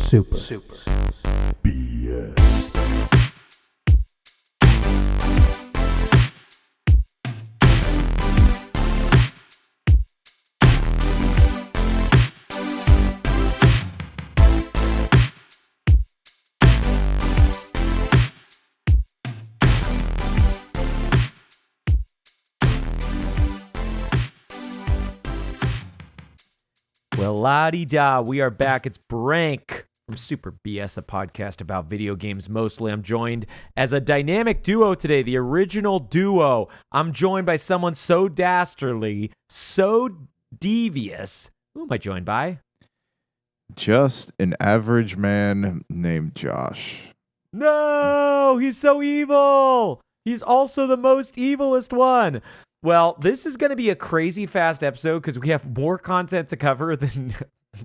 BS. Well, la-di-da, we are back. It's Brank from Super BS, a podcast about video games mostly. I'm joined as a dynamic duo today, the original duo. I'm joined by someone so dastardly, so devious. Who am I joined by? Just an average man named Josh. No, he's so evil. He's also the most evilest one. Well, this is going to be a crazy fast episode because we have more content to cover than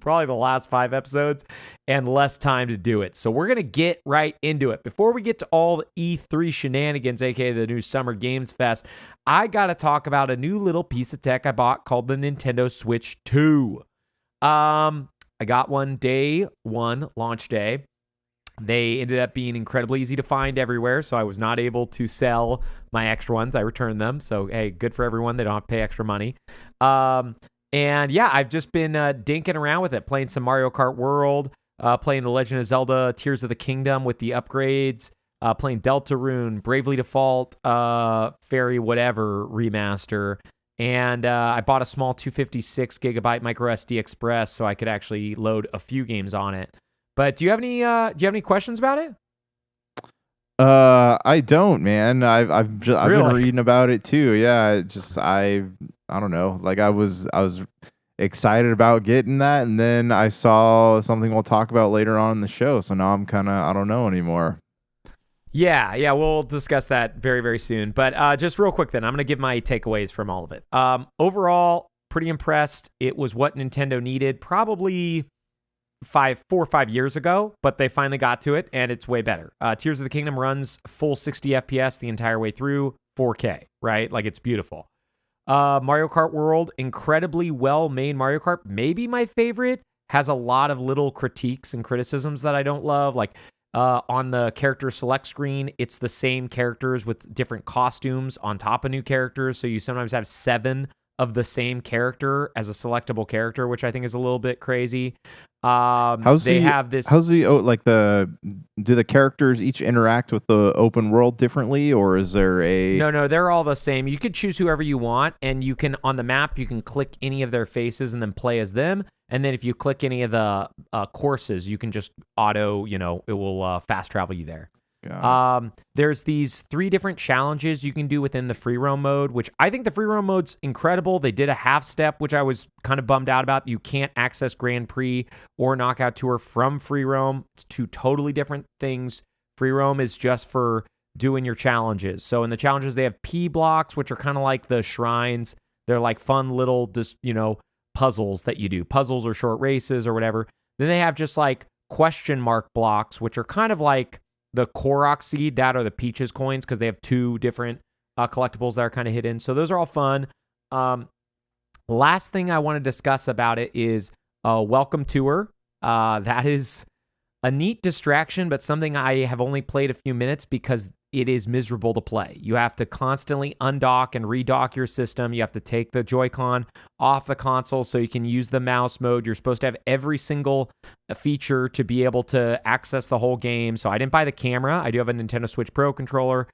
probably the last 5 episodes and less time to do it. So we're going to get right into it. Before we get to all the E3 shenanigans, aka the new Summer Games Fest, I got to talk about a new little piece of tech I bought called the Nintendo Switch 2. I got one day 1, launch day. They ended up being incredibly easy to find everywhere, so I was not able to sell my extra ones. I returned them, so hey, good for everyone. They don't have to pay extra money. And yeah, I've just been dinking around with it, playing some Mario Kart World, playing The Legend of Zelda Tears of the Kingdom with the upgrades, playing Deltarune, Bravely Default, Fairy Whatever remaster. And I bought a small 256 gigabyte micro SD Express so I could actually load a few games on it. But do you have any questions about it? I don't, man. I've been Really? reading about it too. Yeah, I don't know. Like I was excited about getting that, and then I saw something we'll talk about later on in the show. So now I'm kind of I don't know anymore. Yeah, we'll discuss that very, very soon. But just real quick then, I'm going to give my takeaways from all of it. Overall, pretty impressed. It was what Nintendo needed probably 4 or 5 years ago, but they finally got to it, and it's way better. Tears of the Kingdom runs full 60 FPS the entire way through, 4K, right? Like, it's beautiful. Mario Kart World, incredibly well-made Mario Kart. Maybe my favorite. Has a lot of little critiques and criticisms that I don't love. Like, on the character select screen, it's the same characters with different costumes on top of new characters, so you sometimes have 7 of the same character as a selectable character, which I think is a little bit crazy. Do the characters each interact with the open world differently, or is there a... No, they're all the same. You could choose whoever you want, and you can, on the map, you can click any of their faces and then play as them. And then if you click any of the courses, you can just auto, it will fast travel you there. There's these 3 different challenges you can do within the free roam mode, which I think the free roam mode's incredible. They did a half step, which I was kind of bummed out about. You can't access Grand Prix or Knockout Tour from free roam. It's 2 totally different things. Free roam is just for doing your challenges. So in the challenges, they have P blocks, which are kind of like the shrines. They're like fun little, puzzles that you do. Puzzles or short races or whatever. Then they have just like question mark blocks, which are kind of like the Korok seed, that are the Peaches coins, because they have 2 different collectibles that are kind of hidden. So those are all fun. Last thing I want to discuss about it is Welcome Tour. That is a neat distraction, but something I have only played a few minutes because it is miserable to play. You have to constantly undock and redock your system. You have to take the Joy-Con off the console so you can use the mouse mode. You're supposed to have every single feature to be able to access the whole game. So I didn't buy the camera. I do have a Nintendo Switch Pro controller,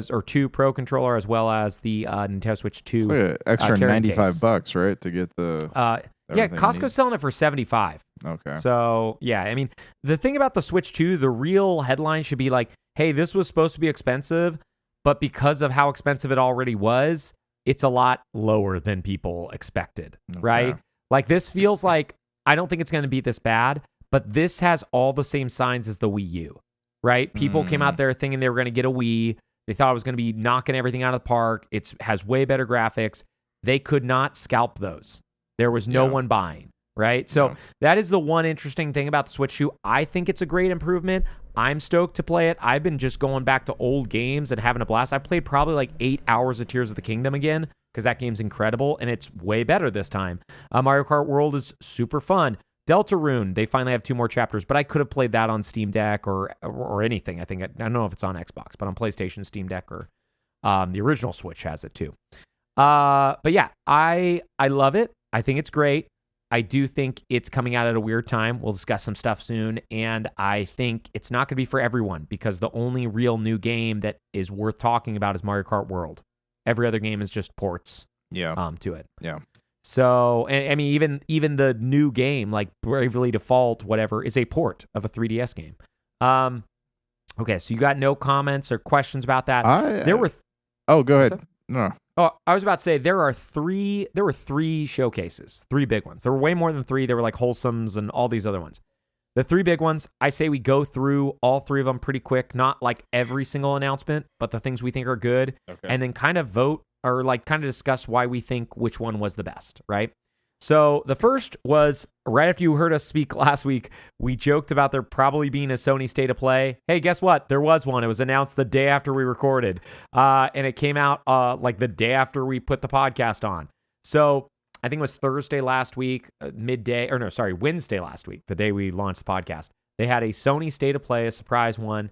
or 2 Pro controller, as well as the Nintendo Switch 2. It's like an extra $95, right, to get the... yeah, Costco's selling it for $75. Okay. So, yeah, I mean, the thing about the Switch 2, the real headline should be like, hey, this was supposed to be expensive, but because of how expensive it already was, it's a lot lower than people expected, right? Like, this feels like, I don't think it's going to be this bad, but this has all the same signs as the Wii U, right? People came out there thinking they were going to get a Wii. They thought it was going to be knocking everything out of the park. It has way better graphics. They could not scalp those. There was no one buying, right? So that is the one interesting thing about the Switch 2. I think it's a great improvement. I'm stoked to play it. I've been just going back to old games and having a blast. I played probably like 8 hours of Tears of the Kingdom again because that game's incredible, and it's way better this time. Mario Kart World is super fun. Deltarune, they finally have 2 more chapters, but I could have played that on Steam Deck or anything. I don't know if it's on Xbox, but on PlayStation, Steam Deck, or the original Switch has it too. But yeah, I love it. I think it's great. I do think it's coming out at a weird time. We'll discuss some stuff soon. And I think it's not going to be for everyone because the only real new game that is worth talking about is Mario Kart World. Every other game is just ports to it. Yeah. So, and I mean, even the new game, like Bravely Default, whatever, is a port of a 3DS game. Okay, so you got no comments or questions about that? There were... Oh, go ahead. No. Oh, I was about to say there were three showcases, 3 big ones. There were way more than 3. There were like Wholesomes and all these other ones. The 3 big ones, I say we go through all 3 of them pretty quick, not like every single announcement, but the things we think are good, and then kind of vote or like kind of discuss why we think which one was the best, right? So the first was right after you heard us speak last week, we joked about there probably being a Sony State of Play. Hey, guess what? There was one. It was announced the day after we recorded, and it came out like the day after we put the podcast on. So I think it was Thursday last week, Wednesday last week, the day we launched the podcast. They had a Sony State of Play, a surprise one.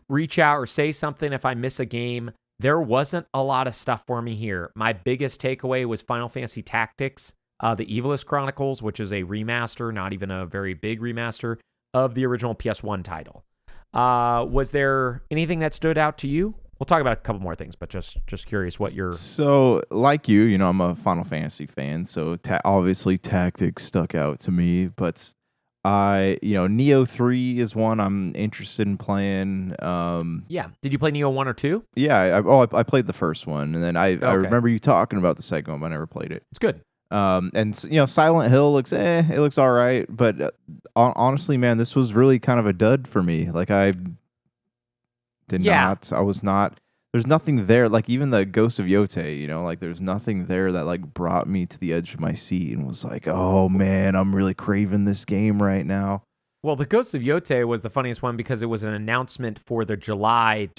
Reach out or say something if I miss a game. There wasn't a lot of stuff for me here. My biggest takeaway was Final Fantasy Tactics, the Evilist Chronicles, which is a remaster, not even a very big remaster, of the original PS1 title. Was there anything that stood out to you? We'll talk about a couple more things, but just curious what your... So, like you know, I'm a Final Fantasy fan, so obviously Tactics stuck out to me, but Neo 3 is one I'm interested in playing. Yeah. Did you play Neo 1 or 2? Yeah, I played the first one, and then I remember you talking about the second one, but I never played it. It's good. And Silent Hill looks it looks all right, but honestly, man, this was really kind of a dud for me. Like I was not. There's nothing there. Like even the Ghost of Yote, like there's nothing there that like brought me to the edge of my seat and was like, oh man, I'm really craving this game right now. Well, the Ghost of Yote was the funniest one because it was an announcement for the July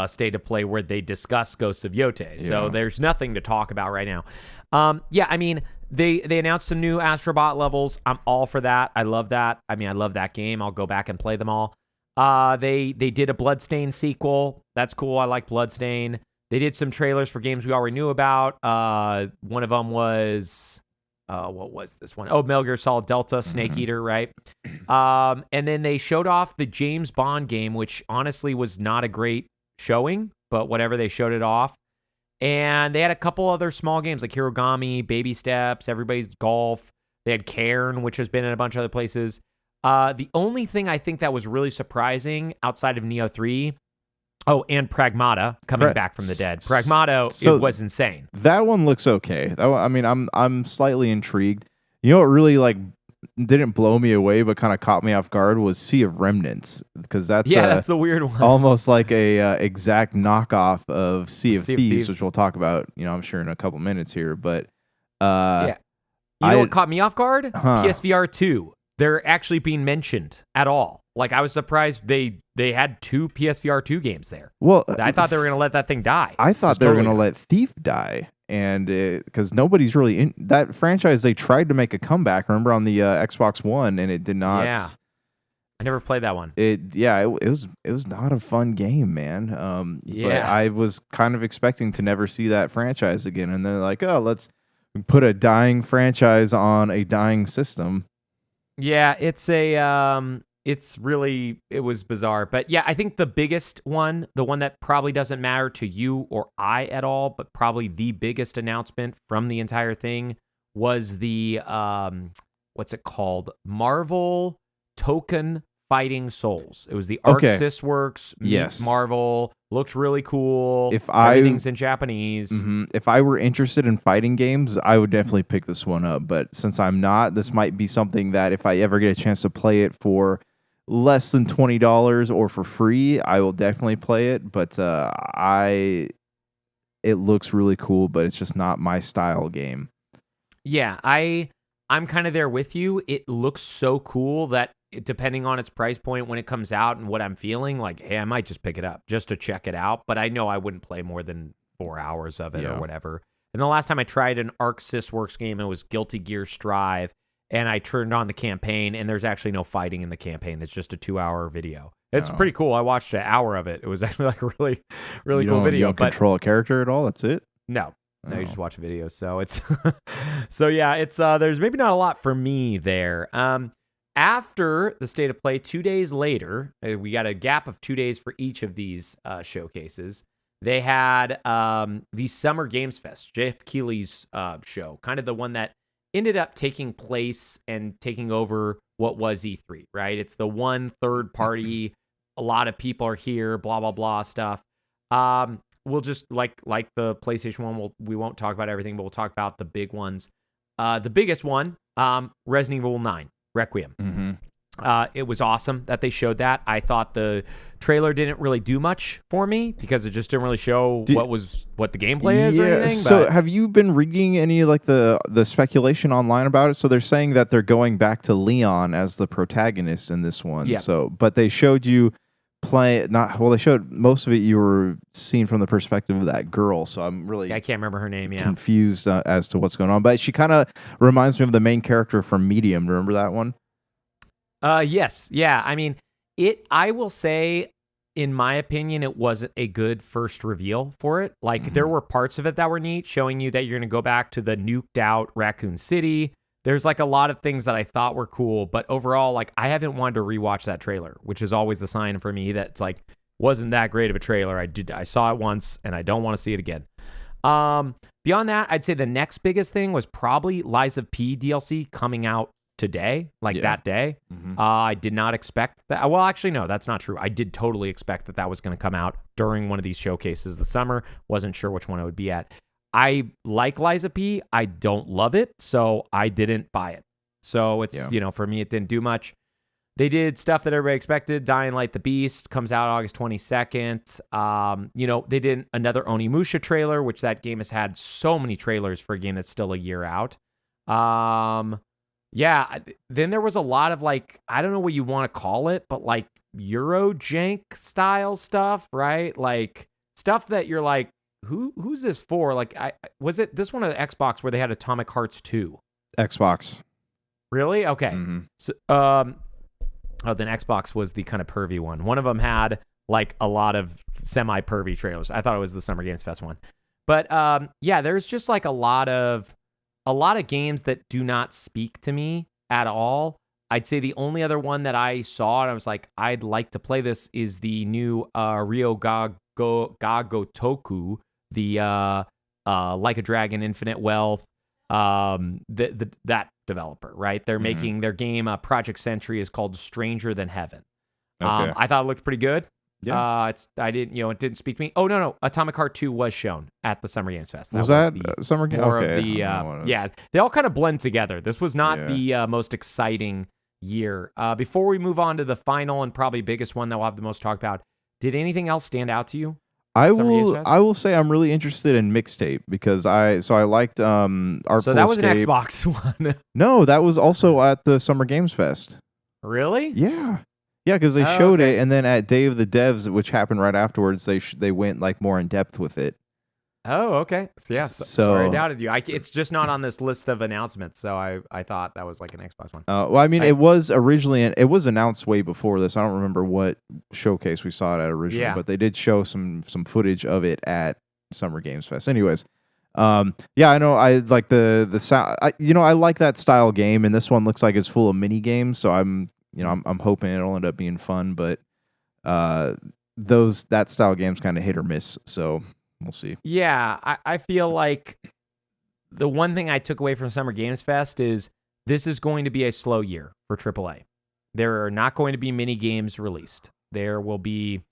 State of Play where they discuss Ghost of Yote. So there's nothing to talk about right now. I mean, they announced some new Astrobot levels. I'm all for that. I love that. I mean, I love that game. I'll go back and play them all. They did a Bloodstain sequel. That's cool. I like Bloodstain. They did some trailers for games we already knew about. One of them was... what was this one? Oh, Metal Gear Solid Delta, Snake Eater, right? And then they showed off the James Bond game, which honestly was not a great showing, but whatever, they showed it off. And they had a couple other small games like Hirogami, Baby Steps, Everybody's Golf. They had Cairn, which has been in a bunch of other places. The only thing I think that was really surprising outside of Neo 3... Oh, and Pragmata coming back from the dead. Pragmata, it was insane. That one looks okay. I'm slightly intrigued. You know what really didn't blow me away, but kind of caught me off guard was Sea of Remnants, because that's the weird one. Almost like a exact knockoff of Sea of Thieves, which we'll talk about. I'm sure in a couple minutes here, but You know what caught me off guard? PSVR 2. They're actually being mentioned at all. Like, I was surprised they had 2 PSVR 2 games there. Well, I thought they were going to let that thing die. I thought they were going to let Thief die, and because nobody's really in that franchise. They tried to make a comeback, remember, on the Xbox One, and it did not. Yeah, I never played that one. It was not a fun game, man. But I was kind of expecting to never see that franchise again, and they're like, oh, let's put a dying franchise on a dying system. Yeah, it was bizarre. But yeah, I think the biggest one, the one that probably doesn't matter to you or I at all, but probably the biggest announcement from the entire thing was the, what's it called? Marvel Token Fighting Souls. It was the ArcSys Works. Yes. Marvel. Looks really cool. Everything's in Japanese. If I were interested in fighting games, I would definitely pick this one up. But since I'm not, this might be something that if I ever get a chance to play it for less than $20 or for free, I will definitely play it. But it looks really cool, but it's just not my style game. Yeah, I'm kind of there with you. It looks so cool that depending on its price point when it comes out and what I'm feeling, like, hey, I might just pick it up just to check it out. But I know I wouldn't play more than 4 hours of it or whatever. And the last time I tried an Arc Sysworks game, it was Guilty Gear Strive, and I turned on the campaign, and there's actually no fighting in the campaign. It's just a 2-hour video. It's pretty cool. I watched an hour of it. It was actually like a really, really cool video. You don't control a character at all? That's it? No, you just watch videos. So it's, so yeah, it's there's maybe not a lot for me there. After the State of Play, 2 days later, we got a gap of 2 days for each of these showcases. They had the Summer Games Fest, Jeff Keighley's show, kind of the one that ended up taking place and taking over what was E3, right? It's the one third party, a lot of people are here, blah, blah, blah stuff. We'll just, like the PlayStation one, we won't talk about everything, but we'll talk about the big ones. The biggest one, Resident Evil 9. Requiem. It was awesome that they showed that. I thought the trailer didn't really do much for me because it just didn't really show what the gameplay is or anything. So have you been reading any like the speculation online about it? So they're saying that they're going back to Leon as the protagonist in this one. Yeah. So, but they showed you they showed most of it you were seeing from the perspective of that girl. So I'm really I can't remember her name. Yeah, confused as to what's going on. But she kind of reminds me of the main character from Medium. Remember that one? Yes. Yeah. I mean, I will say, in my opinion, it wasn't a good first reveal for it. Like, there were parts of it that were neat, showing you that you're going to go back to the nuked out Raccoon City. There's like a lot of things that I thought were cool, but overall, like, I haven't wanted to rewatch that trailer, which is always the sign for me that it's like, wasn't that great of a trailer. I saw it once and I don't want to see it again. Beyond that, I'd say the next biggest thing was probably Lies of P DLC coming out today, that day. I did not expect that. Well, actually, no, that's not true. I did totally expect that was going to come out during one of these showcases this summer. Wasn't sure which one it would be at. I like Lies of P. I don't love it, so I didn't buy it. So it's, for me, it didn't do much. They did stuff that everybody expected. Dying Light the Beast comes out August 22nd. They did another Onimusha trailer, which that game has had so many trailers for a game that's still a year out. Yeah, then there was a lot of like, I don't know what you want to call it, but like Eurojank style stuff, right? Like stuff that you're like, who's this for? Like, was it this one of the Xbox where they had Atomic Hearts 2? Xbox. Really? Okay. So, then Xbox was the kind of pervy one. One of them had like a lot of semi-pervy trailers. I thought it was the Summer Games Fest one. But yeah, there's just like a lot of games that do not speak to me at all. I'd say the only other one that I saw and I was like, I'd like to play this is the new Ryo Gagotoku, the Like a Dragon, Infinite Wealth, that developer, right? They're making their game, Project Century is called Stranger Than Heaven. Okay. I thought it looked pretty good. Yeah. It didn't speak to me. Oh, no. Atomic Heart 2 was shown at the Summer Games Fest. Was that Summer Games? Okay. Yeah, they all kind of blend together. This was not the most exciting year. Before we move on to the final and probably biggest one that we'll have the most talk about, did anything else stand out to you? I will say I'm really interested in Mixtape because I liked Artful So that was Escape. an Xbox one. No, that was also at the Summer Games Fest. Really? Yeah. Yeah, because they showed it, and then at Day of the Devs, which happened right afterwards, they went like more in depth with it. Oh, okay. So, yeah, sorry I doubted you. It's just not on this list of announcements, so I thought that was like an Xbox one. Well, I mean, it was originally it was announced way before this. I don't remember what showcase we saw it at originally, but they did show some footage of it at Summer Games Fest. Anyways, yeah, I know I like the sound. I like that style game, and this one looks like it's full of mini games. So I'm hoping it'll end up being fun, but that style games kind of hit or miss. So. We'll see. Yeah, I feel like the one thing I took away from Summer Games Fest is this is going to be a slow year for AAA. There are not going to be mini games released. There will be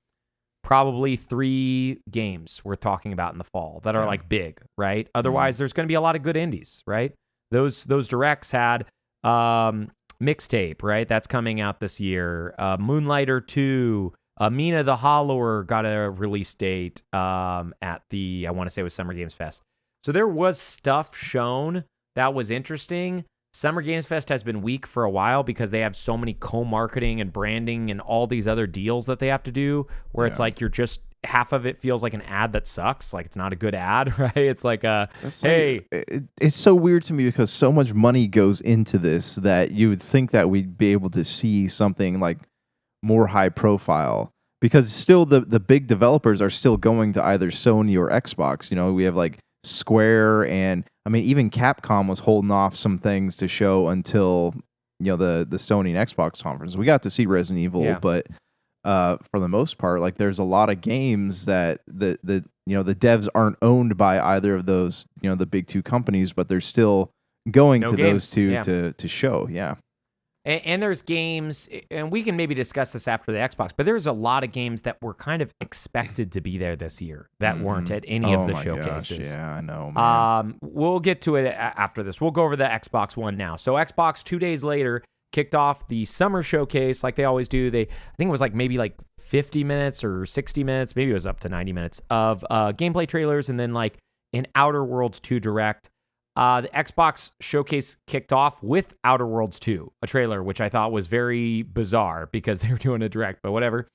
probably 3 games we're talking about in the fall that are like big, right? Otherwise, there's going to be a lot of good indies, right? Those directs had Mixtape, right? That's coming out this year. Moonlighter 2. Mina the Hollower got a release date at the, I want to say it was Summer Games Fest. So there was stuff shown that was interesting. Summer Games Fest has been weak for a while because they have so many co-marketing and branding and all these other deals that they have to do where it's like half of it feels like an ad that sucks. Like it's not a good ad, right? It's like hey, it's so weird to me because so much money goes into this that you would think that we'd be able to see something like more high profile, because still the big developers are still going to either Sony or Xbox. You know, we have like Square, and I mean even Capcom was holding off some things to show until, you know, the Sony and Xbox conference. We got to see Resident Evil, but for the most part, like there's a lot of games that the you know, the devs aren't owned by either of those, you know, the big two companies, but they're still going to those two to show. Yeah. And there's games, and we can maybe discuss this after the Xbox, but there's a lot of games that were kind of expected to be there this year that weren't at any of the showcases. Gosh, yeah, I know, man. We'll get to it after this. We'll go over the Xbox One now. So Xbox 2 days later kicked off the summer showcase like they always do. I think it was like maybe like 50 minutes or 60 minutes, maybe it was up to 90 minutes of gameplay trailers, and then like an Outer Worlds 2 Direct. The Xbox showcase kicked off with Outer Worlds 2, a trailer, which I thought was very bizarre because they were doing a Direct, but whatever.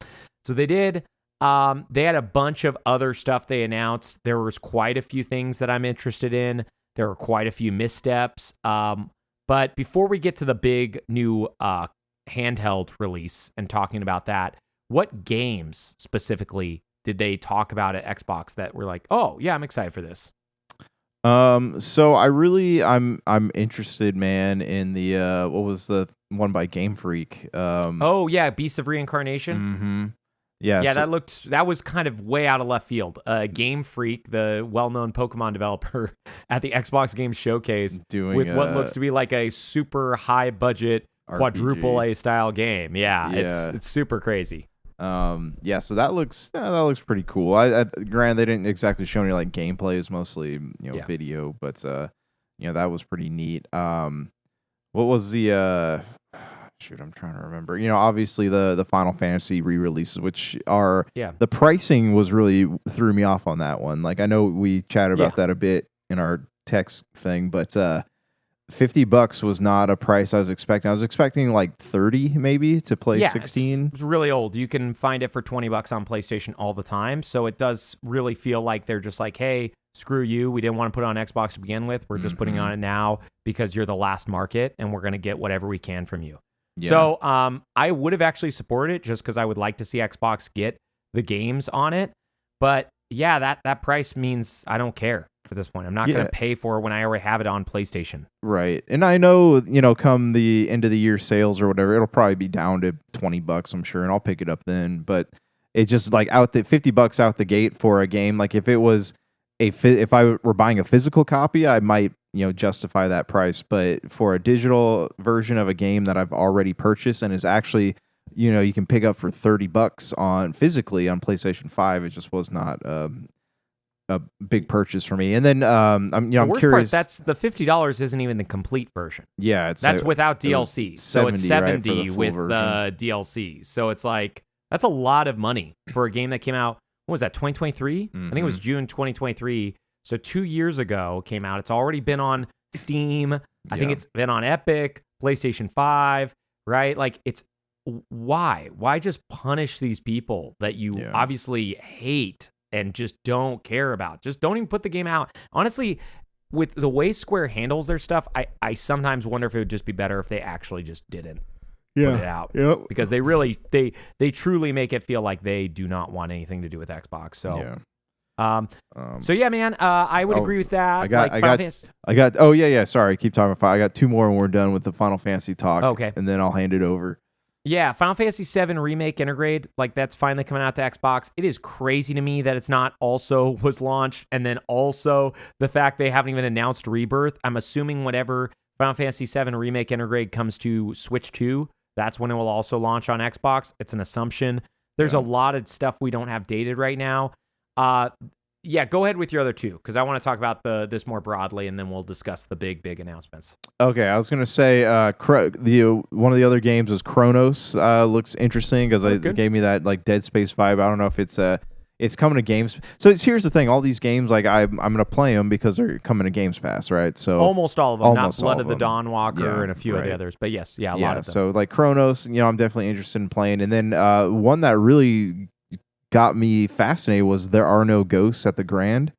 So they did. They had a bunch of other stuff they announced. There was quite a few things that I'm interested in. There were quite a few missteps. But before we get to the big new handheld release and talking about that, what games specifically did they talk about at Xbox that were like, oh, yeah, I'm excited for this? So I'm interested, man, in the what was the one by Game Freak? Oh yeah, Beasts of Reincarnation. Mm-hmm. Yeah, that was kind of way out of left field. Game Freak, the well-known Pokemon developer, at the Xbox Game Showcase, doing with what looks to be like a super high budget RPG. quadruple A style game. Yeah, it's super crazy. So that looks pretty cool. I granted they didn't exactly show any like gameplay, it's mostly, you know, video, but you know, that was pretty neat. What was the shoot, I'm trying to remember. You know, obviously the Final Fantasy re-releases, which are the pricing was really threw me off on that one. Like I know we chatted about that a bit in our text thing, but $50 was not a price I was expecting. I was expecting like 30 maybe to play 16. It's really old. You can find it for $20 on PlayStation all the time. So it does really feel like they're just like, hey, screw you. We didn't want to put it on Xbox to begin with. We're just putting it on it now because you're the last market and we're going to get whatever we can from you. Yeah. So I would have actually supported it just because I would like to see Xbox get the games on it. But yeah, that price means I don't care. At this point, I'm not going to pay for it when I already have it on PlayStation. Right. And I know, you know, come the end of the year sales or whatever, it'll probably be down to $20, I'm sure, and I'll pick it up then. But it just like out the $50 out the gate for a game. Like if it was if I were buying a physical copy, I might, you know, justify that price. But for a digital version of a game that I've already purchased and is actually, you know, you can pick up for $30 on physically on PlayStation 5, it just was not a big purchase for me. And then I'm curious. That's the $50 isn't even the complete version. Yeah, that's without DLC. So it's 70 right, with the DLC. So it's like that's a lot of money for a game that came out. What was that? 2023? I think it was June 2023. So 2 years ago came out. It's already been on Steam. I think it's been on Epic, PlayStation 5, right? Like it's why just punish these people that you obviously hate and just don't care about? Just don't even put the game out. Honestly, with the way Square handles their stuff, I sometimes wonder if it would just be better if they actually just didn't put it out. Yep. Because they really, they truly make it feel like they do not want anything to do with Xbox. So, so yeah, man, I would agree with that. Sorry, keep talking. I got two more and we're done with the Final Fantasy talk. Okay. And then I'll hand it over. Yeah, Final Fantasy VII Remake Intergrade, like that's finally coming out to Xbox. It is crazy to me that it's not also was launched, and then also the fact they haven't even announced Rebirth. I'm assuming whenever Final Fantasy VII Remake Intergrade comes to Switch 2, that's when it will also launch on Xbox. It's an assumption. There's a lot of stuff we don't have dated right now. Yeah, go ahead with your other two, because I want to talk about this more broadly, and then we'll discuss the big announcements. Okay, I was going to say one of the other games is Chronos. Looks interesting because it gave me that like Dead Space vibe. I don't know if it's coming to games. So here's the thing: all these games, like I'm going to play them because they're coming to Games Pass, right? So almost all of them, not Blood of the Dawnwalker and a few of the others, but yes, a lot of them. So like Chronos, I'm definitely interested in playing, and then one that really got me fascinated was there are no ghosts at the Grand.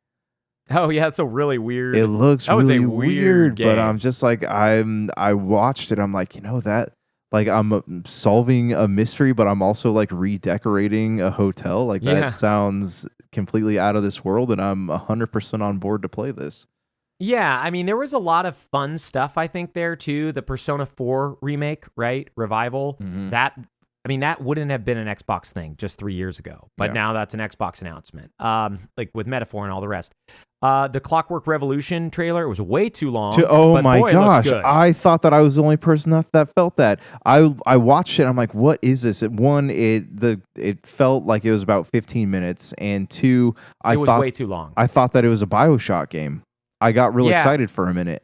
Oh yeah, it's a really weird. It looks that was really a weird but game. I'm just like I watched it. I'm like, that like I'm solving a mystery, but I'm also like redecorating a hotel. Like Yeah. that sounds completely out of this world, and I'm 100% on board to play this. Yeah, I mean, there was a lot of fun stuff, I think, there, too. The Persona 4 remake, right? Revival. Mhm. That wouldn't have been an Xbox thing just 3 years ago. But Yeah. now that's an Xbox announcement. Like with Metaphor and all the rest. The Clockwork Revolution trailer, it was way too long. Oh but my boy, it looks gosh. good. I thought that I was the only person that felt that. I watched it. I'm like, what is this? It felt like it was about 15 minutes. And two, it was way too long. I thought that it was a BioShock game. I got real excited for a minute.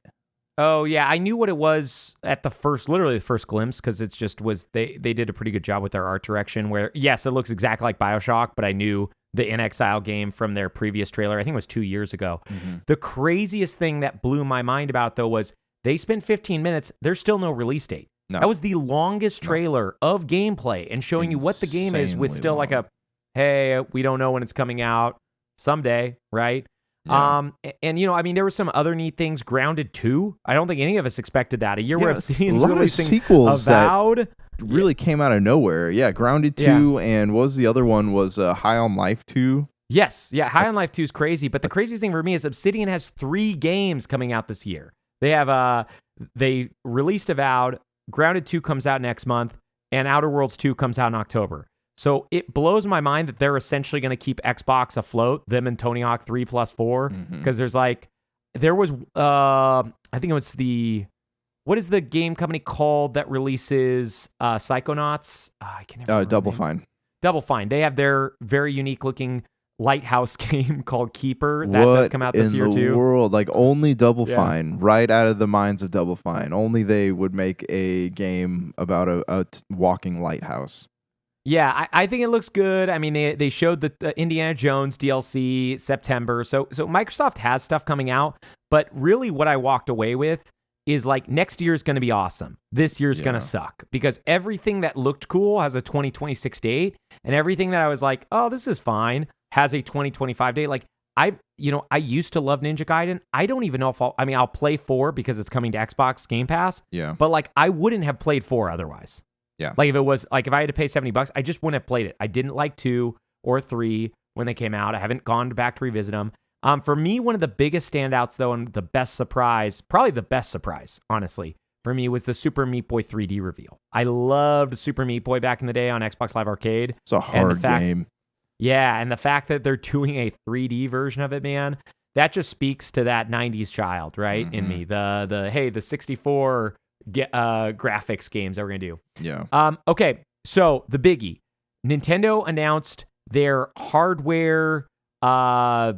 Oh yeah, I knew what it was at literally the first glimpse, because it's just they did a pretty good job with their art direction. Where yes, it looks exactly like BioShock, but I knew the In Exile game from their previous trailer. I think it was 2 years ago. Mm-hmm. The craziest thing that blew my mind about though was they spent 15 minutes. There's still no release date. No. That was the longest trailer of gameplay and showing you what the game is with still like a, hey, we don't know when it's coming out. Someday, right? Yeah. And I mean, there were some other neat things. Grounded 2. I don't think any of us expected that. A year where Obsidian's a lot releasing of sequels Avowed. that really came out of nowhere. Yeah, Grounded 2 and what was the other one? Was High on Life 2? Yes, yeah, High on Life 2 is crazy, but the craziest thing for me is Obsidian has 3 games coming out this year. They have they released Avowed, Grounded 2 comes out next month, and Outer Worlds 2 comes out in October. So it blows my mind that they're essentially going to keep Xbox afloat, them and Tony Hawk 3+4, because there was I think it was what is the game company called that releases Psychonauts? I can never remember Double the name. Fine. Double Fine. They have their very unique looking Lighthouse game called Keeper that does come out this year too. In the world, like only Double Fine, right out of the minds of Double Fine, only they would make a game about a walking lighthouse. Yeah, I think it looks good. I mean, they showed the Indiana Jones DLC September. So Microsoft has stuff coming out, but really what I walked away with is like next year is going to be awesome. This year's going to suck because everything that looked cool has a 2026 date, and everything that I was like, oh, this is fine, has a 2025 date. Like I used to love Ninja Gaiden. I don't even know if I'll play 4 because it's coming to Xbox Game Pass. Yeah. But like I wouldn't have played 4 otherwise. Yeah. Like if I had to pay $70, I just wouldn't have played it. I didn't like 2 or 3 when they came out. I haven't gone back to revisit them. For me, one of the biggest standouts though, and the best surprise, probably the best surprise, honestly, for me was the Super Meat Boy 3D reveal. I loved Super Meat Boy back in the day on Xbox Live Arcade. It's a hard game. Yeah, and the fact that they're doing a 3D version of it, man, that just speaks to that 90s child, right? In me. The 64 graphics games that we're going to do. Yeah. Okay, so the biggie. Nintendo announced their hardware, I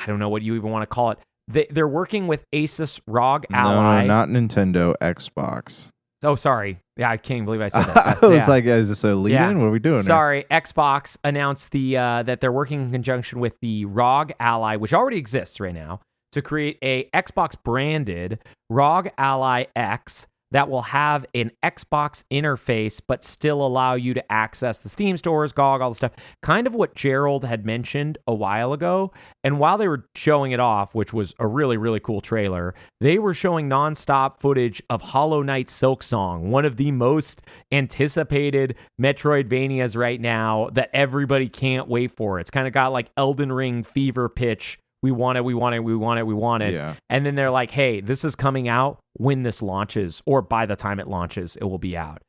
don't know what you even want to call it. They're working with Asus ROG Ally. No, not Nintendo, Xbox. Oh, sorry. Yeah, I can't believe I said that. I was like, is this a lead-in? What are we doing Sorry, Xbox announced that they're working in conjunction with the ROG Ally, which already exists right now, to create a Xbox-branded ROG Ally X that will have an Xbox interface, but still allow you to access the Steam stores, GOG, all the stuff. Kind of what Gerald had mentioned a while ago. And while they were showing it off, which was a really, really cool trailer, they were showing nonstop footage of Hollow Knight Silksong, one of the most anticipated Metroidvanias right now that everybody can't wait for. It's kind of got like Elden Ring fever pitch. We want it, we want it, we want it, we want it. Yeah. And then they're like, hey, this is coming out when this launches, or by the time it launches, it will be out.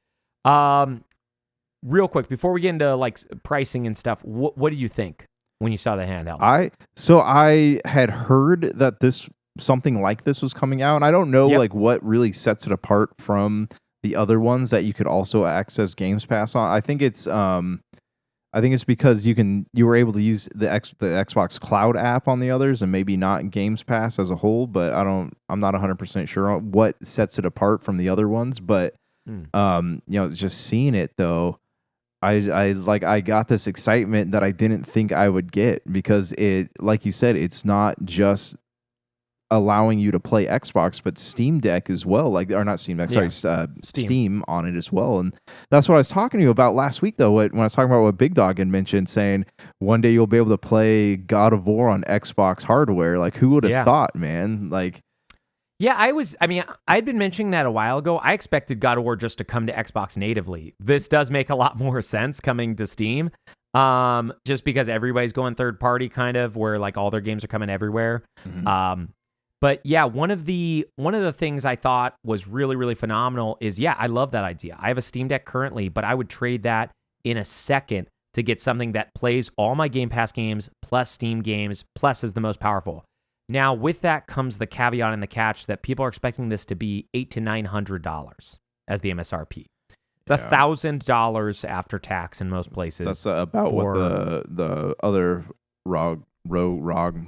Real quick, before we get into like pricing and stuff, what do you think when you saw the handheld? I had heard that something like this was coming out, and I don't know like what really sets it apart from the other ones that you could also access Games Pass on. I think it's because you were able to use the Xbox Cloud app on the others and maybe not Games Pass as a whole, but I'm not 100% sure on what sets it apart from the other ones, but just seeing it though, I got this excitement that I didn't think I would get, because it, like you said, it's not just allowing you to play Xbox, but Steam Deck as well, like, or not Steam Deck, sorry, Steam. Steam on it as well. And that's what I was talking to you about last week, though, when I was talking about what Big Dog had mentioned, saying one day you'll be able to play God of War on Xbox hardware. Like, who would have thought, man? Like, yeah, I'd been mentioning that a while ago. I expected God of War just to come to Xbox natively. This does make a lot more sense coming to Steam. Just because everybody's going third party, kind of, where like all their games are coming everywhere. But yeah, one of the things I thought was really, really phenomenal is, I love that idea. I have a Steam Deck currently, but I would trade that in a second to get something that plays all my Game Pass games plus Steam games, plus is the most powerful. Now, with that comes the caveat and the catch that people are expecting this to be $800 to $900 as the MSRP. It's $1,000 after tax in most places. That's about what the other ROG,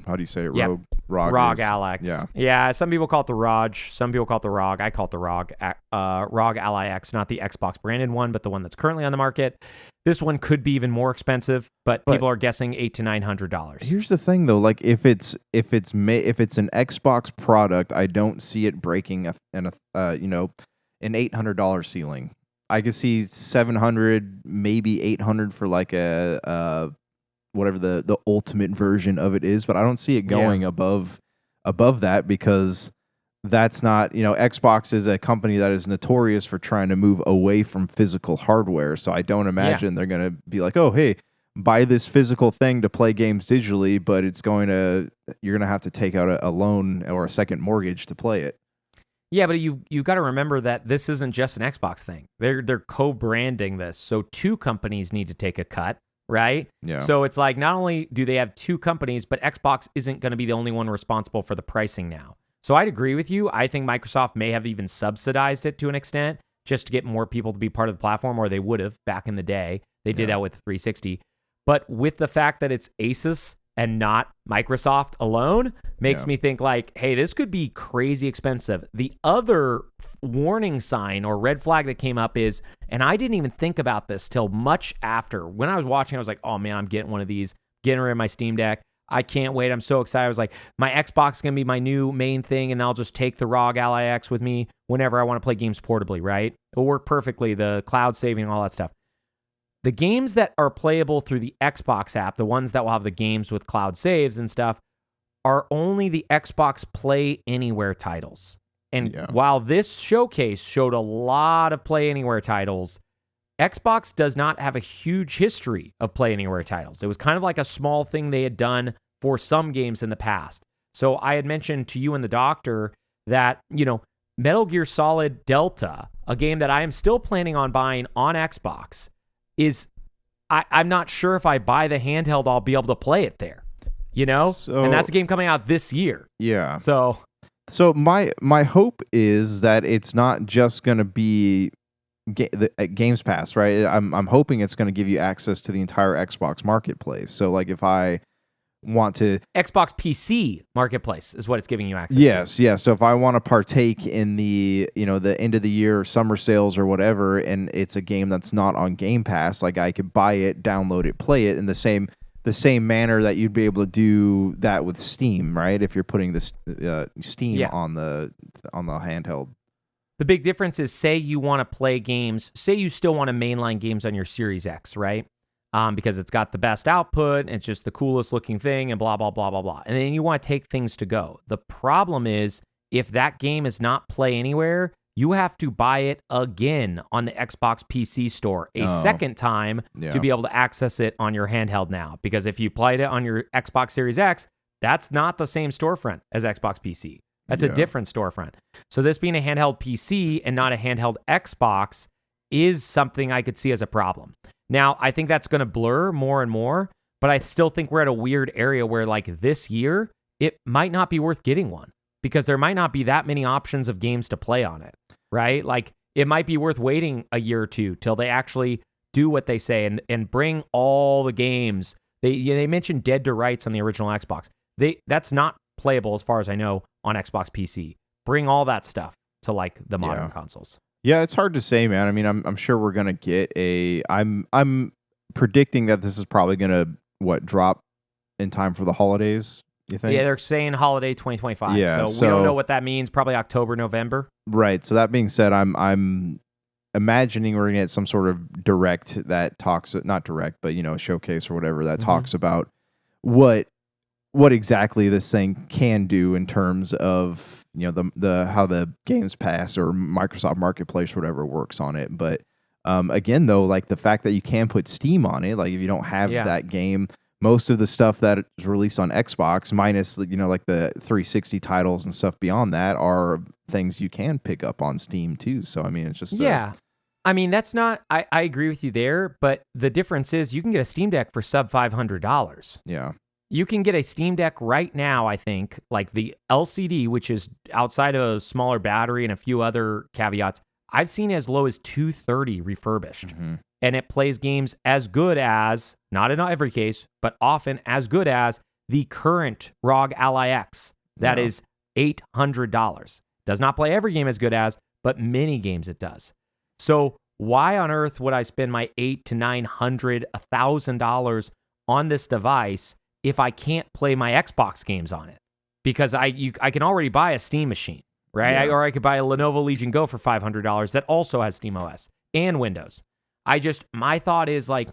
how do you say it? Yep. ROG Ally X. Yeah. Yeah, some people call it the ROG. Some people call it the ROG. I call it the ROG Ally X, not the Xbox branded one, but the one that's currently on the market. This one could be even more expensive, but people are guessing $800 to $900. Here's the thing, though. Like, if it's an Xbox product, I don't see it breaking an $800 ceiling. I could see $700, maybe $800 for like a whatever the ultimate version of it is, but I don't see it going above that, because that's not, Xbox is a company that is notorious for trying to move away from physical hardware. So I don't imagine they're going to be like, oh, hey, buy this physical thing to play games digitally, but you're going to have to take out a loan or a second mortgage to play it. Yeah, but you've got to remember that this isn't just an Xbox thing. They're co-branding this. So two companies need to take a cut, right? Yeah. So it's like, not only do they have two companies, but Xbox isn't going to be the only one responsible for the pricing now. So I'd agree with you. I think Microsoft may have even subsidized it to an extent just to get more people to be part of the platform, or they would have back in the day. They did that with the 360. But with the fact that it's Asus and not Microsoft alone makes me think like, hey, this could be crazy expensive. The other warning sign or red flag that came up is, and I didn't even think about this till much after. When I was watching, I was like, oh man, I'm getting one of these, getting rid of my Steam Deck. I can't wait. I'm so excited. I was like, my Xbox is going to be my new main thing, and I'll just take the ROG Ally X with me whenever I want to play games portably, right? It'll work perfectly, the cloud saving, all that stuff. The games that are playable through the Xbox app, the ones that will have the games with cloud saves and stuff, are only the Xbox Play Anywhere titles. And while this showcase showed a lot of Play Anywhere titles, Xbox does not have a huge history of Play Anywhere titles. It was kind of like a small thing they had done for some games in the past. So I had mentioned to you and the doctor that, Metal Gear Solid Delta, a game that I am still planning on buying on Xbox, I'm not sure if I buy the handheld, I'll be able to play it there, and that's a game coming out this year. Yeah. So my hope is that it's not just going to be Games Pass, right? I'm hoping it's going to give you access to the entire Xbox marketplace. So like if I want to Xbox PC marketplace is what it's giving you access to. Yes. So if I want to partake in the the end of the year summer sales or whatever, and it's a game that's not on Game Pass, like I could buy it, download it, play it in the same manner that you'd be able to do that with Steam, right? If you're putting this Steam on the handheld. The big difference is, say you want to play games, say you still want to mainline games on your Series X, right? Because it's got the best output, and it's just the coolest looking thing, and blah, blah, blah, blah, blah. And then you want to take things to go. The problem is, if that game is not Play Anywhere, you have to buy it again on the Xbox PC store second time to be able to access it on your handheld now. Because if you played it on your Xbox Series X, that's not the same storefront as Xbox PC. That's a different storefront. So this being a handheld PC and not a handheld Xbox is something I could see as a problem. Now, I think that's going to blur more and more, but I still think we're at a weird area where, like, this year, it might not be worth getting one because there might not be that many options of games to play on it, right? Like, it might be worth waiting a year or two till they actually do what they say and bring all the games. They mentioned Dead to Rights on the original Xbox. That's not playable, as far as I know, on Xbox PC. Bring all that stuff to, like, the modern consoles. Yeah, it's hard to say, man. I mean, I'm sure we're gonna get I'm predicting that this is probably gonna drop in time for the holidays, You think? Yeah, they're saying holiday 2025. Yeah, So we don't so- know what that means. Probably October, November. Yeah, So we so- don't know what that means. Probably October, November. Right. So that being said, I'm imagining we're gonna get some sort of direct that talks, not direct, but a showcase or whatever that talks about what exactly this thing can do in terms of the how the Games Pass or Microsoft Marketplace or whatever works on it. But again, though, like the fact that you can put Steam on it, like if you don't have that game, most of the stuff that is released on Xbox, minus like the 360 titles and stuff beyond that, are things you can pick up on Steam too. So I mean, it's just I mean, that's not. I agree with you there, but the difference is you can get a Steam Deck for sub $500. Yeah. You can get a Steam Deck right now, I think, like the LCD, which is outside of a smaller battery and a few other caveats. I've seen as low as $230 refurbished. And it plays games as good as, not in every case, but often as good as the current ROG Ally X. That is $800. Does not play every game as good as, but many games it does. So why on earth would I spend my $800 to $900, $1,000 on this device if I can't play my Xbox games on it? Because I can already buy a Steam machine, right? Or I could buy a Lenovo Legion Go for $500 that also has SteamOS and Windows. My thought is like,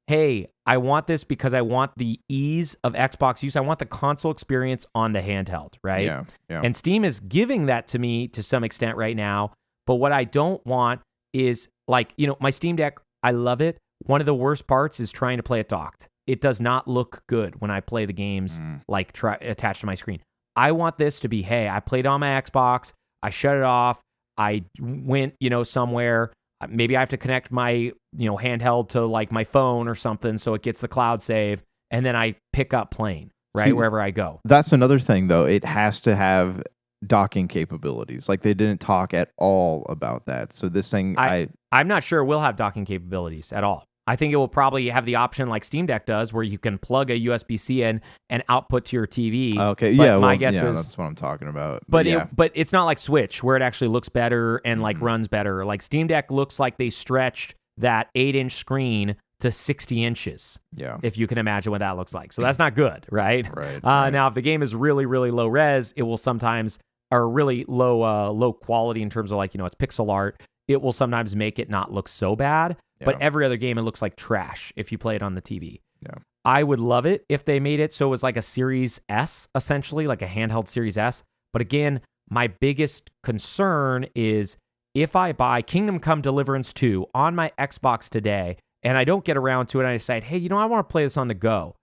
hey, I want this because I want the ease of Xbox use. I want the console experience on the handheld, right? Yeah. And Steam is giving that to me to some extent right now. But what I don't want is like, my Steam Deck, I love it. One of the worst parts is trying to play it docked. It does not look good when I play the games attached to my screen. I want this to be, hey, I played on my Xbox. I shut it off. I went, somewhere. Maybe I have to connect my, handheld to like my phone or something so it gets the cloud save, and then I pick up playing, right, wherever I go. That's another thing, though. It has to have docking capabilities. Like they didn't talk at all about that. So this thing, I'm not sure it will have docking capabilities at all. I think it will probably have the option like Steam Deck does where you can plug a USB-C in and output to your TV. Okay, but my guess is that's what I'm talking about. But it's not like Switch where it actually looks better and like runs better. Like Steam Deck looks like they stretched that 8-inch screen to 60 inches. Yeah. If you can imagine what that looks like. So that's not good, right? Right. Now, if the game is really, really low res, it will sometimes, or really low quality in terms of like, it's pixel art, it will sometimes make it not look so bad. But every other game, it looks like trash if you play it on the TV. Yeah. I would love it if they made it so it was like a Series S, essentially, like a handheld Series S. But again, my biggest concern is if I buy Kingdom Come Deliverance 2 on my Xbox today, and I don't get around to it, and I decide, hey, I want to play this on the go.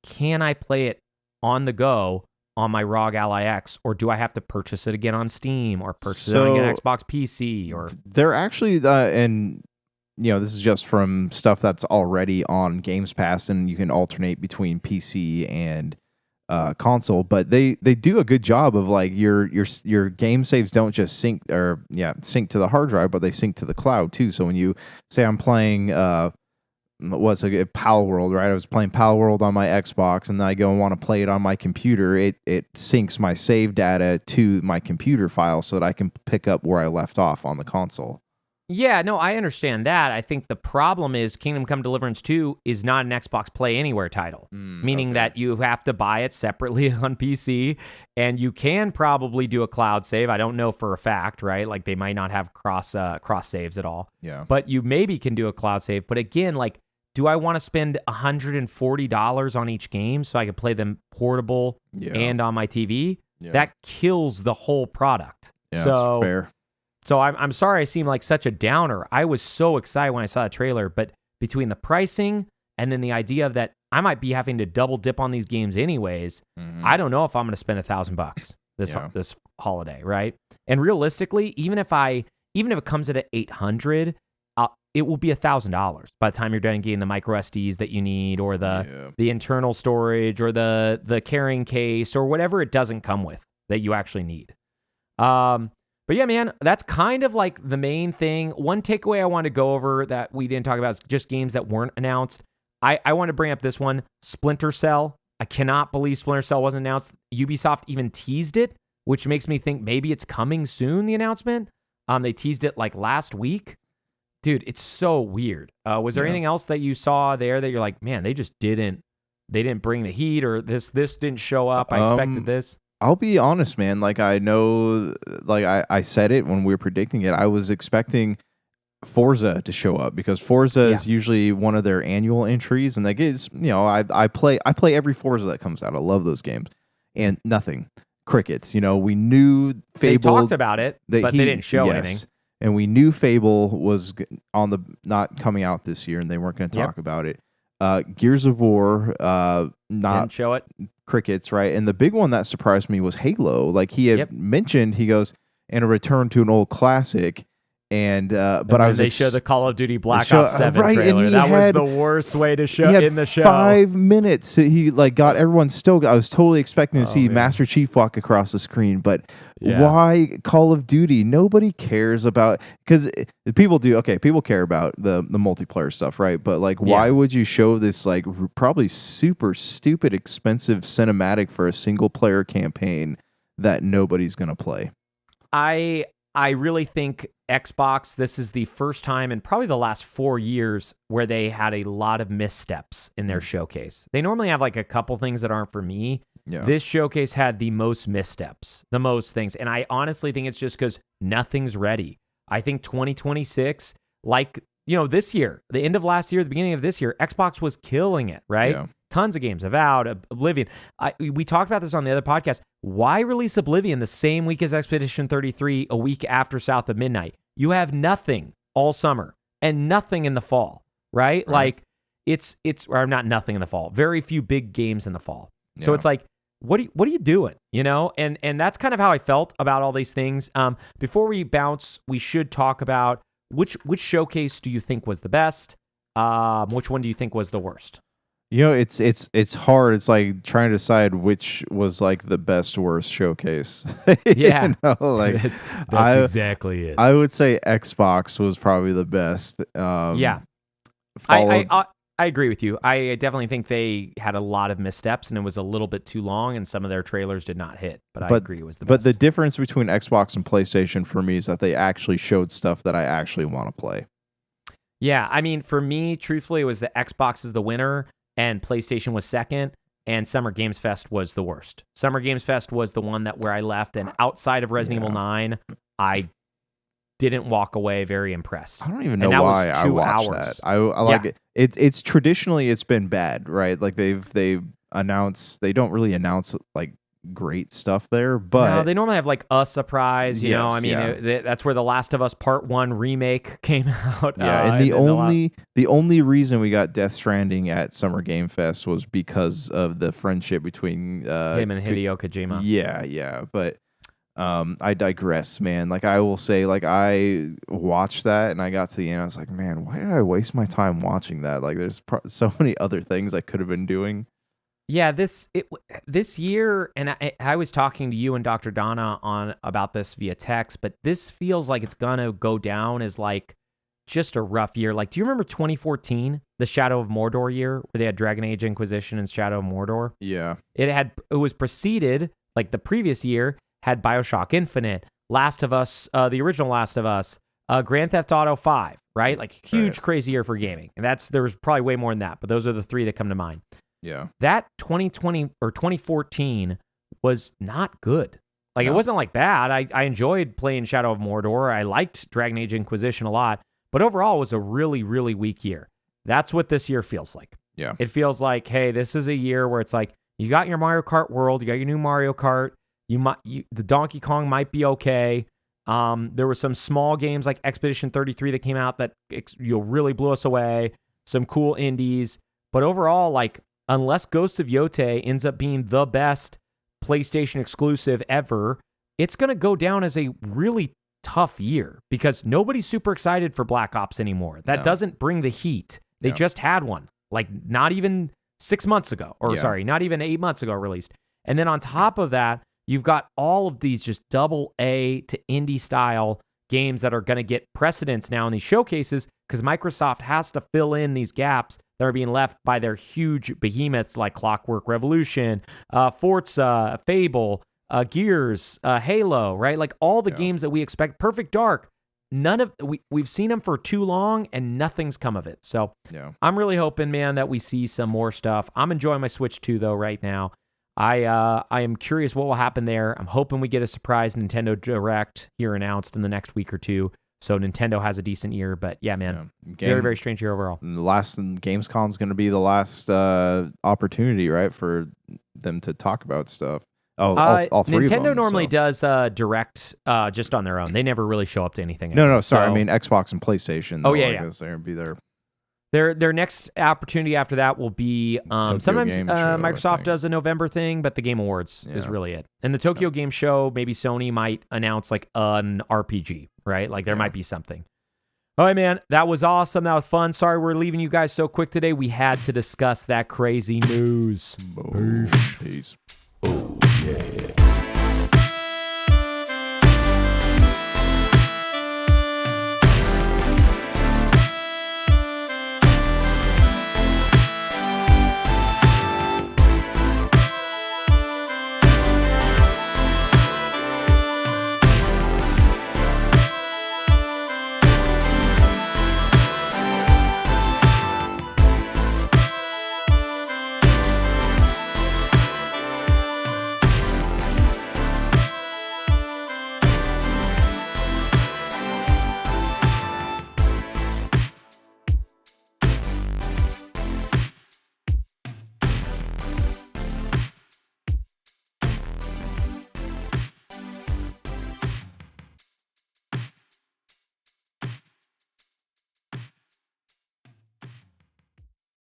Can I play it on the go on my ROG Ally X, or do I have to purchase it again on Steam or purchase it on an Xbox PC? Or they're actually, and this is just from stuff that's already on Games Pass, and you can alternate between PC and console. But they do a good job of like your game saves don't just sync to the hard drive, but they sync to the cloud too. So when you say I'm playing Pal World, right? I was playing Pal World on my Xbox, and then I go and want to play it on my computer. It syncs my save data to my computer file so that I can pick up where I left off on the console. Yeah, no, I understand that. I think the problem is Kingdom Come Deliverance 2 is not an Xbox Play Anywhere title, meaning that you have to buy it separately on PC, and you can probably do a cloud save. I don't know for a fact, right? Like they might not have cross saves at all. Yeah. But you maybe can do a cloud save. But again, like, do I want to spend $140 on each game so I can play them portable and on my TV? Yeah. That kills the whole product. Yeah, that's fair. So I'm sorry I seem like such a downer. I was so excited when I saw that trailer, but between the pricing and then the idea of that I might be having to double dip on these games anyways, I don't know if I'm going to spend $1,000 this holiday, right? And realistically, even if it comes at $800, it will be $1,000 by the time you're done getting the micro SDs that you need, or the internal storage, or the carrying case, or whatever it doesn't come with that you actually need. But yeah, man, that's kind of like the main thing. One takeaway I want to go over that we didn't talk about is just games that weren't announced. I want to bring up this one, Splinter Cell. I cannot believe Splinter Cell wasn't announced. Ubisoft even teased it, which makes me think maybe it's coming soon, the announcement. They teased it like last week. Dude, it's so weird. Was there anything else that you saw there that you're like, man, they just didn't they didn't bring the heat, or this didn't show up. I expected this. I'll be honest, man. Like I know, like I said it when we were predicting it. I was expecting Forza to show up because Forza is usually one of their annual entries, and like it's I play every Forza that comes out. I love those games, and nothing crickets. We knew Fable. They talked about it, but they didn't show anything. And we knew Fable was on the not coming out this year, and they weren't going to talk about it. Gears of War, not didn't show it. Crickets, right? And the big one that surprised me was Halo. Like he had mentioned, he goes, and a return to an old classic. And they show the Call of Duty Black Ops 7 trailer. That was the worst way to show in the show. 5 minutes. He got everyone stoked. I was totally expecting to see Master Chief walk across the screen, but why Call of Duty? Nobody cares about, because people do. Okay, people care about the multiplayer stuff, right? But why would you show this probably super stupid expensive cinematic for a single player campaign that nobody's gonna play? I really think Xbox, this is the first time in probably the last 4 years where they had a lot of missteps in their showcase. They normally have a couple things that aren't for me. Yeah. This showcase had the most missteps, the most things. And I honestly think it's just because nothing's ready. I think 2026, this year, the end of last year, the beginning of this year, Xbox was killing it, right? Yeah. Tons of games, Avowed, Oblivion. We talked about this on the other podcast. Why release Oblivion the same week as Expedition 33, a week after South of Midnight? You have nothing all summer and nothing in the fall, right? It's or not nothing in the fall. Very few big games in the fall. Yeah. So it's what are you doing? And that's kind of how I felt about all these things. Before we bounce, we should talk about which showcase do you think was the best? Which one do you think was the worst? It's hard. It's like trying to decide which was the best worst showcase. Yeah, that's exactly it. I would say Xbox was probably the best. I agree with you. I definitely think they had a lot of missteps, and it was a little bit too long, and some of their trailers did not hit. But I agree it was the best. But the difference between Xbox and PlayStation for me is that they actually showed stuff that I actually want to play. Yeah, I mean, for me, truthfully, it was the Xbox is the winner, and PlayStation was second, and Summer Games Fest was the worst. Summer Games Fest was the one where I left, and outside of Resident Evil 9, I didn't walk away very impressed. I don't even know why I watched that. I like it. It's traditionally it's been bad, right? They've announced, they don't really announce great stuff there, but no, they normally have a surprise, you know. I mean, that's where the Last of Us Part 1 remake came out. Yeah, and the only reason we got Death Stranding at Summer Game Fest was because of the friendship between him and Hideo Kojima. Yeah, but I digress, man. I will say, I watched that and I got to the end. I was like, man, why did I waste my time watching that? There's so many other things I could have been doing. Yeah, this year, and I was talking to you and Dr. Donna about this via text, but this feels like it's gonna go down as just a rough year. Do you remember 2014, the Shadow of Mordor year, where they had Dragon Age Inquisition and Shadow of Mordor? Yeah, it was preceded, the previous year had BioShock Infinite, Last of Us, the original Last of Us, Grand Theft Auto 5, right? Huge, crazy year for gaming, and there was probably way more than that, but those are the three that come to mind. Yeah. That 2020 or 2014 was not good. It wasn't bad. I enjoyed playing Shadow of Mordor. I liked Dragon Age Inquisition a lot, but overall it was a really, really weak year. That's what this year feels like. Yeah. It feels like, hey, this is a year where it's you got your Mario Kart World, you got your new Mario Kart, the Donkey Kong might be okay. There were some small games like Expedition 33 that came out that really blew us away. Some cool indies, but overall, unless Ghost of Yotei ends up being the best PlayStation exclusive ever, it's going to go down as a really tough year because nobody's super excited for Black Ops anymore. That doesn't bring the heat. They just had one, not even 6 months ago, not even 8 months ago released. And then on top of that, you've got all of these just double A to indie style games that are going to get precedence now in these showcases because Microsoft has to fill in these gaps that are being left by their huge behemoths like Clockwork Revolution, Forza, Fable, Gears, Halo, right? All the games that we expect. Perfect Dark, we've seen them for too long and nothing's come of it. So Yeah. I'm really hoping, man, that we see some more stuff. I'm enjoying my Switch 2 though right now. I am curious what will happen there. I'm hoping we get a surprise Nintendo Direct here announced in the next week or two. So Nintendo has a decent year, but yeah, man, very, very strange year overall. The last Gamescom is going to be the last opportunity, right, for them to talk about stuff. Oh, all three of them. Nintendo normally does Direct just on their own. They never really show up to anything. No, sorry. I mean Xbox and PlayStation. Oh, yeah, I guess they're going to be there. Their next opportunity after that will be sometimes Game Show, Microsoft does a November thing, but the Game Awards is really it. And the Tokyo Game Show, maybe Sony might announce like an RPG, right? Like there might be something. All right, man. That was awesome. That was fun. Sorry we're leaving you guys so quick today. We had to discuss that crazy news. Peace. Oh, yeah.